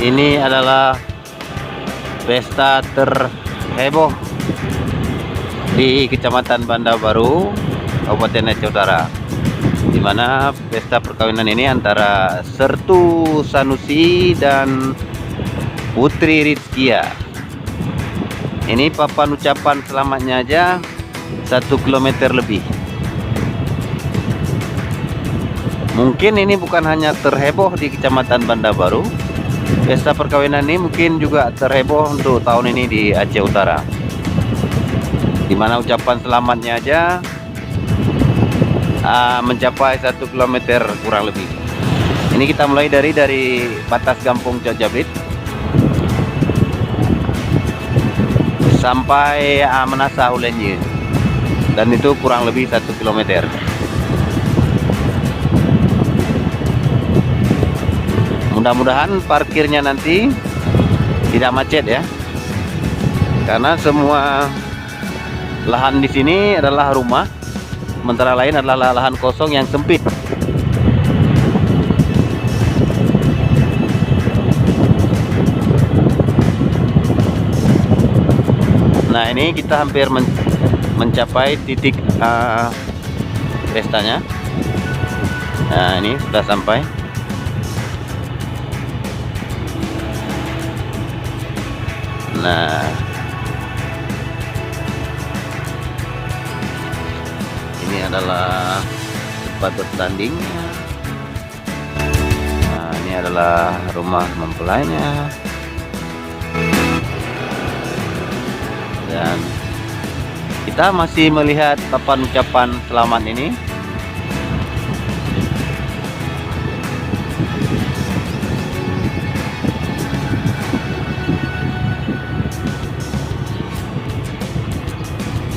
Ini adalah pesta terheboh di Kecamatan Banda Baru, Kabupaten Aceh Utara, di mana pesta perkawinan ini antara Sertu Sanusi dan Putri Rizkia. Ini papan ucapan selamatnya aja 1 kilometer lebih. Mungkin ini bukan hanya terheboh di Kecamatan Banda Baru, pesta perkawinan ini mungkin juga terheboh untuk tahun ini di Aceh Utara, di mana ucapan selamatnya aja mencapai 1 kilometer kurang lebih. Ini kita mulai dari batas Kampung Cokjabrit sampai Menasa Ulenye, dan itu kurang lebih 1 kilometer. Mudah-mudahan parkirnya nanti tidak macet ya, karena semua lahan di sini adalah rumah, sementara lain adalah lahan kosong yang sempit. Nah, ini kita hampir mencapai titik pestanya. Nah, ini sudah sampai. Nah, ini adalah tempat bertandingnya. Nah, ini adalah rumah mempelainya. Dan kita masih melihat papan ucapan selamat ini.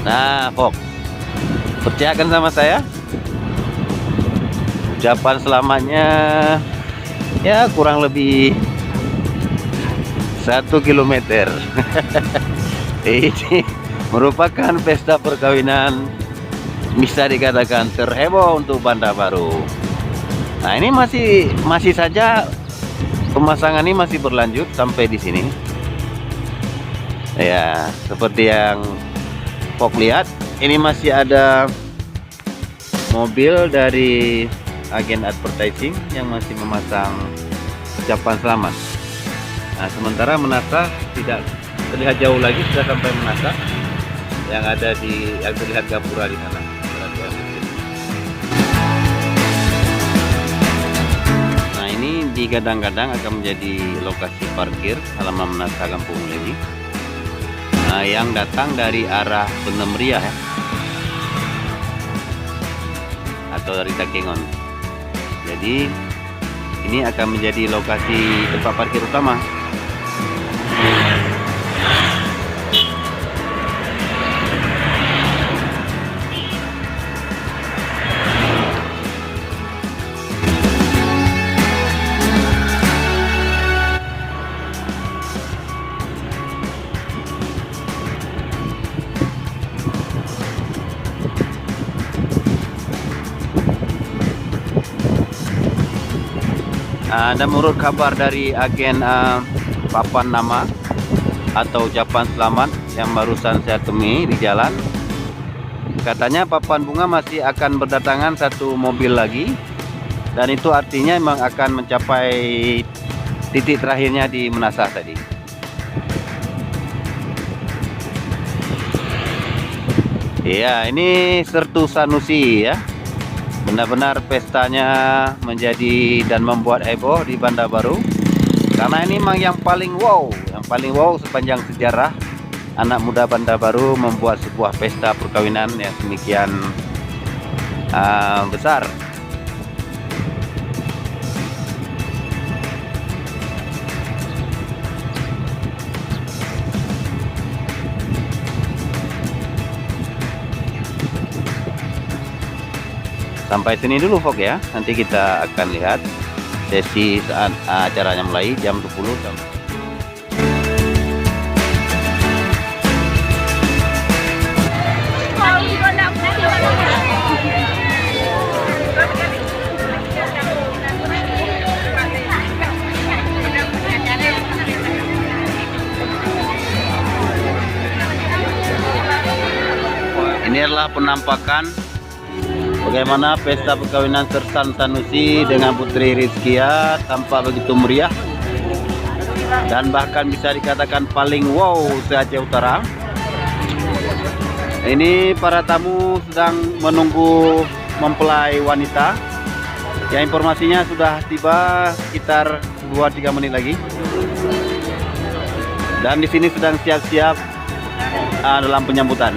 Nah, Fok, percayakan sama saya, ucapan selamatnya ya kurang lebih 1 kilometer. Ini merupakan pesta perkawinan bisa dikatakan terheboh untuk Banda Baru. Nah, ini masih saja pemasangan ini masih berlanjut sampai di sini. Ya, seperti yang Fok lihat, ini masih ada mobil dari agen advertising yang masih memasang ucapan selamat. Nah, sementara Menasa tidak terlihat jauh lagi, sudah sampai Menasa, yang terlihat Gapura di sana. Nah, ini digadang-gadang akan menjadi lokasi parkir halaman Menasa Kampung Leni. Nah, yang datang dari arah Penemriah ya, atau dari Takengon. Jadi ini akan menjadi lokasi tempat parkir utama. Dan menurut kabar dari agen papan nama atau ucapan selamat yang barusan saya temui di jalan, katanya papan bunga masih akan berdatangan 1 mobil lagi, dan itu artinya memang akan mencapai titik terakhirnya di Menasa tadi. Iya, ini Sertu Sanusi ya. Benar-benar pestanya menjadi dan membuat heboh di Banda Baru, karena ini memang yang paling wow sepanjang sejarah anak muda Banda Baru membuat sebuah pesta perkawinan yang demikian besar. Sampai sini dulu Fok ya, nanti kita akan lihat sesi saat acaranya mulai jam 20 sampai Ini adalah penampakan bagaimana pesta perkawinan Sersan Sanusi dengan Putri Rizkia, tampak begitu meriah dan bahkan bisa dikatakan paling wow se-Aceh Utara. Ini para tamu sedang menunggu mempelai wanita. Ya, informasinya sudah tiba sekitar 2-3 menit lagi. Dan di sini sedang siap-siap dalam penyambutan.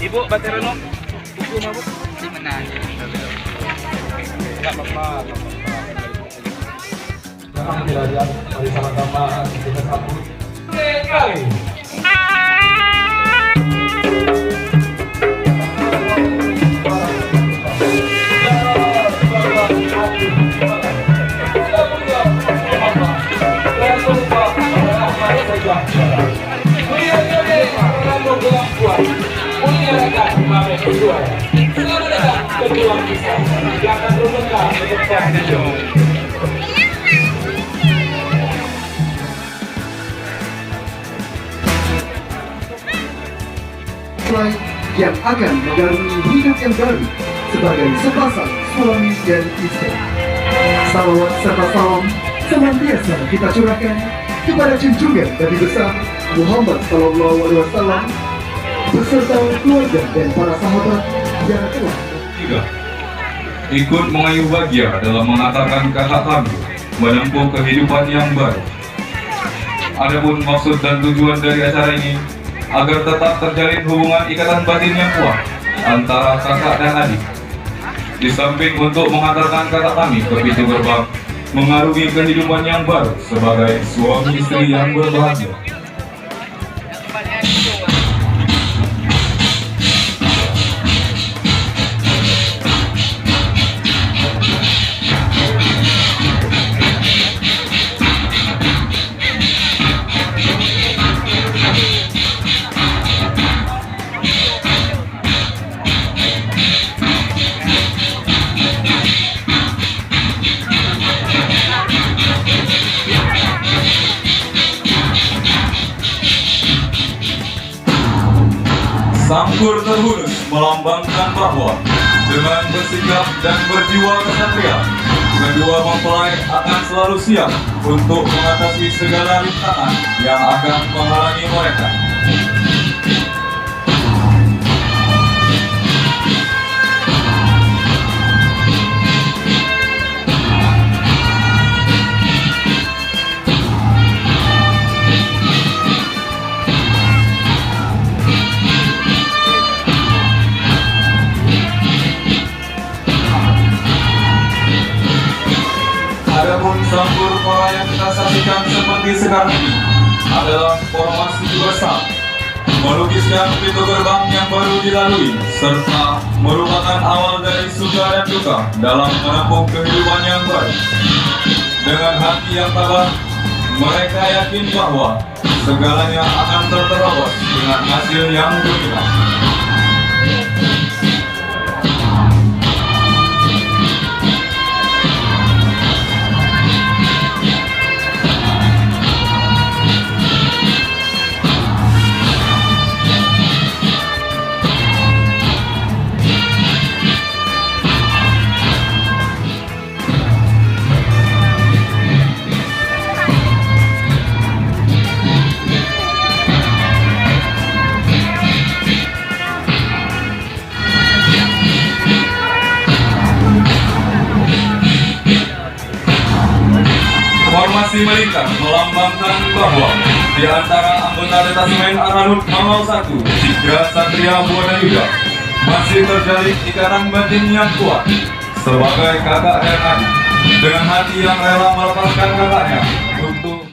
Ibu, baterai no? Buku mabuk? Di mana? Enggak apa-apa. Jangan tidak mari sama-sama kita sambut. Kali. Yang akan mengarungi hidup yang baru sebagai sepasang suami dan istri. Salawat serta salam senantiasa kita curahkan kepada junjungan Nabi besar Muhammad Sallallahu Alaihi Wasallam beserta keluarga dan para sahabat yang telah 3. Ikut mengayuh bahagia dalam mengatakan kata kami menempuh kehidupan yang baru. Adapun maksud dan tujuan dari acara ini agar tetap terjalin hubungan ikatan batin yang kuat antara kakak dan adik. Di samping untuk mengantarkan kata kami ke pintu gerbang mengarungi kehidupan yang baru sebagai suami istri yang berbahagia. Sangkur terhunus melambangkan bahwa dengan bersikap dan berjiwa kesatria, kedua mempelai akan selalu siap untuk mengatasi segala rintangan yang akan menghalangi mereka. Adapun sambur pola yang kita saksikan seperti sekarang ini adalah formasi besar, melukiskan pintu gerbang yang baru dilalui, serta merupakan awal dari suka dan duka dalam menempuh kehidupan yang baru. Dengan hati yang tabah, mereka yakin bahwa segalanya akan terterobos dengan hasil yang gemilang. melingkar melambangkan bahwa di antara anggota detasemen Aranut Mawal 1, Sigra Satria Buanayuda masih terjalin ikatan batin yang kuat sebagai kakak dan adik. Dengan hati yang rela melepaskan kakaknya,